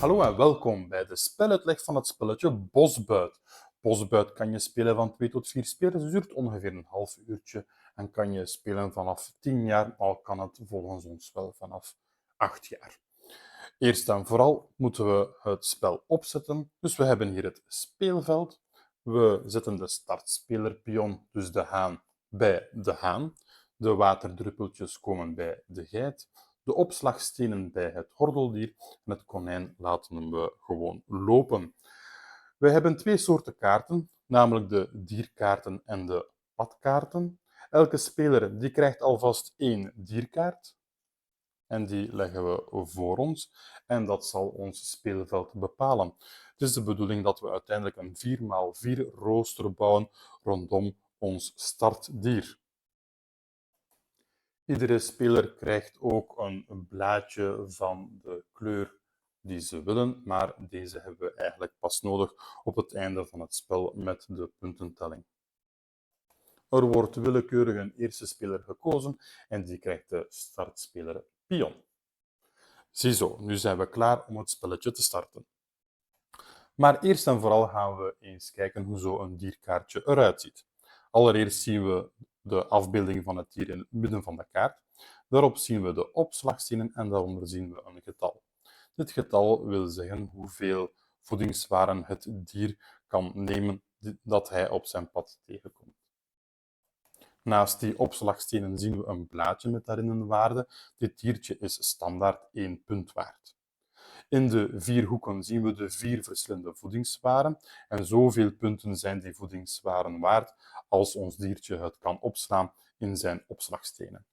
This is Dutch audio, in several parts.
Hallo en welkom bij de speluitleg van het spelletje Bosbuit. Bosbuit kan je spelen van 2 tot 4 spelers, duurt ongeveer een half uurtje en kan je spelen vanaf 10 jaar, al kan het volgens ons wel vanaf 8 jaar. Eerst en vooral moeten we het spel opzetten. Dus we hebben hier het speelveld. We zetten de startspelerpion, dus de haan, bij de haan. De waterdruppeltjes komen bij de geit. De opslagstenen bij het hordeldier en het konijn laten we gewoon lopen. We hebben 2 soorten kaarten, namelijk de dierkaarten en de padkaarten. Elke speler die krijgt alvast 1 dierkaart en die leggen we voor ons en dat zal ons speelveld bepalen. Het is de bedoeling dat we uiteindelijk een 4x4 rooster bouwen rondom ons startdier. Iedere speler krijgt ook een blaadje van de kleur die ze willen, maar deze hebben we eigenlijk pas nodig op het einde van het spel met de puntentelling. Er wordt willekeurig een eerste speler gekozen en die krijgt de startspeler pion. Ziezo, nu zijn we klaar om het spelletje te starten. Maar eerst en vooral gaan we eens kijken hoe zo'n dierkaartje eruit ziet. Allereerst zien we de afbeelding van het dier in het midden van de kaart. Daarop zien we de opslagstenen en daaronder zien we een getal. Dit getal wil zeggen hoeveel voedingswaren het dier kan nemen dat hij op zijn pad tegenkomt. Naast die opslagstenen zien we een blaadje met daarin een waarde. Dit diertje is standaard 1 punt waard. In de 4 hoeken zien we de 4 verschillende voedingswaren en zoveel punten zijn die voedingswaren waard als ons diertje het kan opslaan in zijn opslagstenen.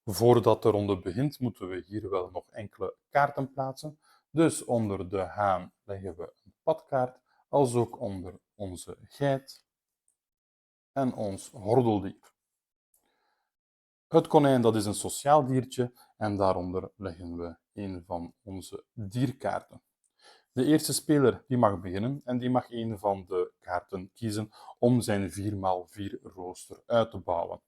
Voordat de ronde begint moeten we hier wel nog enkele kaarten plaatsen. Dus onder de haan leggen we een padkaart, als ook onder onze geit en ons hordeldier. Het konijn dat is een sociaal diertje en daaronder leggen we een van onze dierkaarten. De eerste speler die mag beginnen en die mag een van de kaarten kiezen om zijn 4x4 rooster uit te bouwen.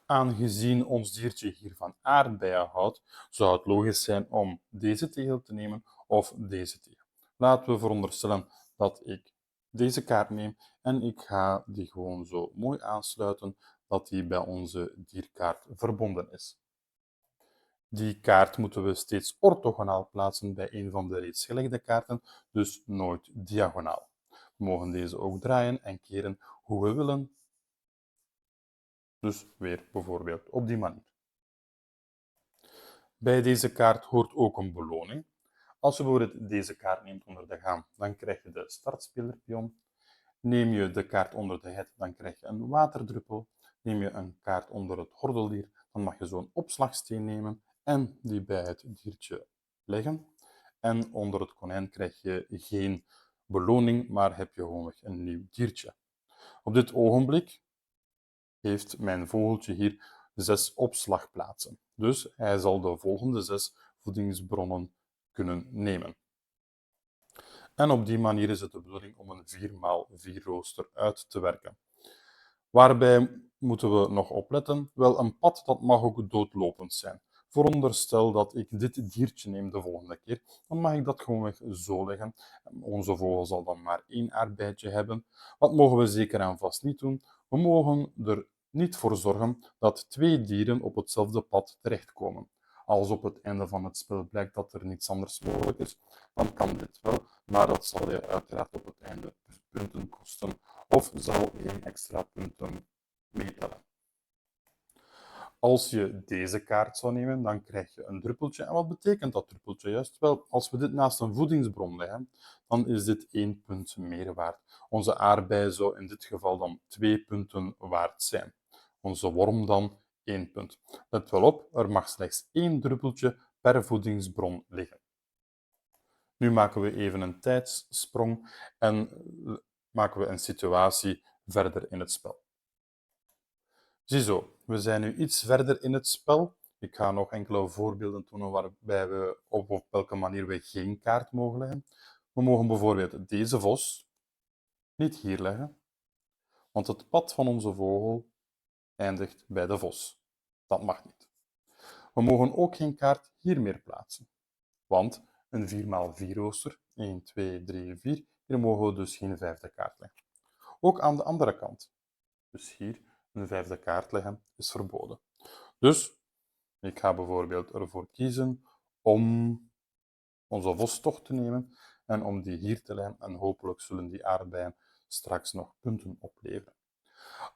Aangezien ons diertje hier van aardbeien houdt, zou het logisch zijn om deze tegel te nemen of deze tegel. Laten we veronderstellen dat ik deze kaart neem en ik ga die gewoon zo mooi aansluiten dat die bij onze dierkaart verbonden is. Die kaart moeten we steeds orthogonaal plaatsen bij een van de reeds gelegde kaarten, dus nooit diagonaal. We mogen deze ook draaien en keren hoe we willen. Dus weer bijvoorbeeld op die manier. Bij deze kaart hoort ook een beloning. Als je bijvoorbeeld deze kaart neemt onder de haan, dan krijg je de startspelerpion. Neem je de kaart onder de het, dan krijg je een waterdruppel. Neem je een kaart onder het hordeldier, dan mag je zo'n opslagsteen nemen en die bij het diertje leggen. En onder het konijn krijg je geen beloning, maar heb je gewoonweg een nieuw diertje. Op dit ogenblik heeft mijn vogeltje hier 6 opslagplaatsen. Dus hij zal de volgende 6 voedingsbronnen kunnen nemen. En op die manier is het de bedoeling om een 4x4 rooster uit te werken. Waarbij moeten we nog opletten? Wel, een pad dat mag ook doodlopend zijn. Veronderstel dat ik dit diertje neem de volgende keer, dan mag ik dat gewoonweg zo leggen. Onze vogel zal dan maar 1 aardbeidje hebben. Wat mogen we zeker en vast niet doen? We mogen er niet voor zorgen dat 2 dieren op hetzelfde pad terechtkomen. Als op het einde van het spel blijkt dat er niets anders mogelijk is, dan kan dit wel, maar dat zal je uiteraard op het einde punten kosten of zal geen extra punten meetellen. Als je deze kaart zou nemen, dan krijg je een druppeltje. En wat betekent dat druppeltje juist? Wel, als we dit naast een voedingsbron leggen, dan is dit 1 punt meer waard. Onze aardbei zou in dit geval dan 2 punten waard zijn. Onze worm dan 1 punt. Let wel op, er mag slechts 1 druppeltje per voedingsbron liggen. Nu maken we even een tijdssprong en maken we een situatie verder in het spel. Ziezo, we zijn nu iets verder in het spel. Ik ga nog enkele voorbeelden tonen waarbij we op welke manier we geen kaart mogen leggen. We mogen bijvoorbeeld deze vos niet hier leggen, want het pad van onze vogel eindigt bij de vos. Dat mag niet. We mogen ook geen kaart hier meer plaatsen, Want een 4x4 rooster, 1, 2, 3, 4, hier mogen we dus geen vijfde kaart leggen. Ook aan de andere kant. Dus hier een vijfde kaart leggen is verboden. Dus ik ga bijvoorbeeld ervoor kiezen om onze vos toch te nemen en om die hier te leggen. En hopelijk zullen die aardbeien straks nog punten opleveren.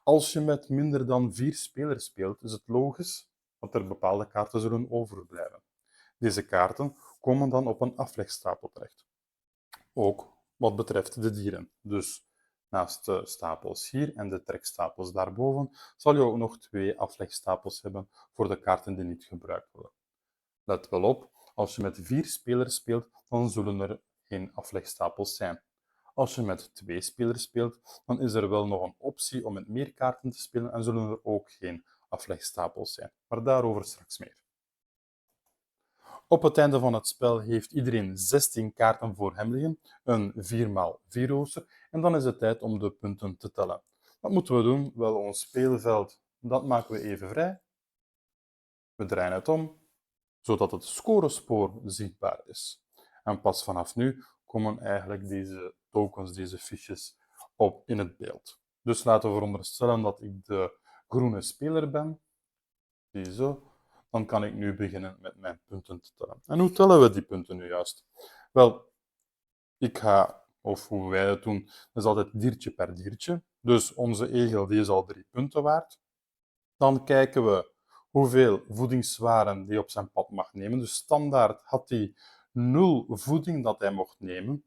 Als je met minder dan 4 spelers speelt, is het logisch dat er bepaalde kaarten zullen overblijven. Deze kaarten komen dan op een aflegstapel terecht. Ook wat betreft de dieren. Dus naast de stapels hier en de trekstapels daarboven, zal je ook nog 2 aflegstapels hebben voor de kaarten die niet gebruikt worden. Let wel op, als je met 4 spelers speelt, dan zullen er geen aflegstapels zijn. Als je met 2 spelers speelt, dan is er wel nog een optie om met meer kaarten te spelen en zullen er ook geen aflegstapels zijn. Maar daarover straks meer. Op het einde van het spel heeft iedereen 16 kaarten voor hem liggen, een 4x4 rooster, en dan is het tijd om de punten te tellen. Wat moeten we doen? Wel, ons speelveld, dat maken we even vrij. We draaien het om, zodat het scorespoor zichtbaar is. En pas vanaf nu komen eigenlijk deze tokens, deze fiches, op in het beeld. Dus laten we veronderstellen dat ik de groene speler ben. Ziezo. Dan kan ik nu beginnen met mijn punten te tellen. En hoe tellen we die punten nu juist? Wel, ik ga, of hoe wij het doen, dat is altijd diertje per diertje. Dus onze egel die is al 3 punten waard. Dan kijken we hoeveel voedingswaren die op zijn pad mag nemen. Dus standaard had hij 0 voeding dat hij mocht nemen.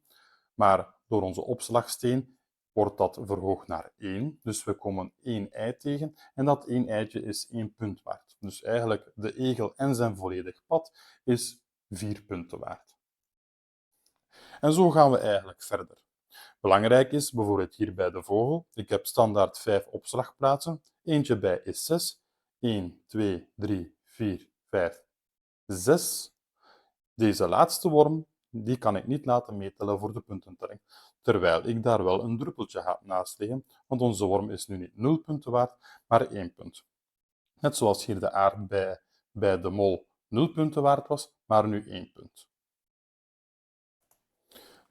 Maar door onze opslagsteen wordt dat verhoogd naar 1. Dus we komen 1 ei tegen en dat 1 eitje is 1 punt waard. Dus eigenlijk de egel en zijn volledig pad is 4 punten waard. En zo gaan we eigenlijk verder. Belangrijk is bijvoorbeeld hier bij de vogel. Ik heb standaard 5 opslagplaatsen. Eentje bij is 6. 1, 2, 3, 4, 5, 6. Deze laatste worm die kan ik niet laten meetellen voor de puntentelling, terwijl ik daar wel een druppeltje ga naast liggen, want onze worm is nu niet 0 punten waard, maar 1 punt. Net zoals hier de aardbei bij de mol 0 punten waard was, maar nu 1 punt.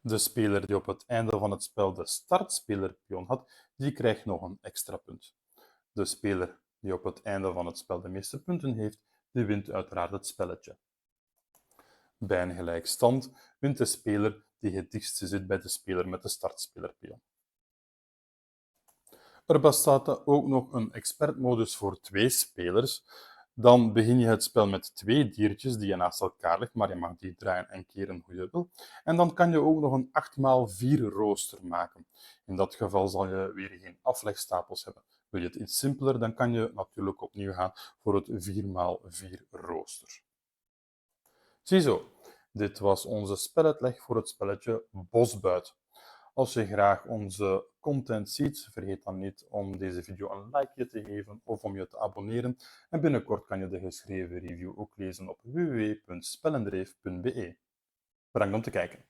De speler die op het einde van het spel de startspelerpion had, die krijgt nog een extra punt. De speler die op het einde van het spel de meeste punten heeft, die wint uiteraard het spelletje. Bij een gelijkstand wint de speler die het dichtst zit bij de speler met de startspelerpion. Er bestaat ook nog een expertmodus voor 2 spelers. Dan begin je het spel met 2 diertjes die je naast elkaar legt, maar je mag die draaien en keren hoe je wil. En dan kan je ook nog een 8x4 rooster maken. In dat geval zal je weer geen aflegstapels hebben. Wil je het iets simpeler, dan kan je natuurlijk opnieuw gaan voor het 4x4 rooster. Ziezo, dit was onze speluitleg voor het spelletje Bosbuit. Als je graag onze content ziet, vergeet dan niet om deze video een likeje te geven of om je te abonneren. En binnenkort kan je de geschreven review ook lezen op www.spellendreef.be. Bedankt om te kijken.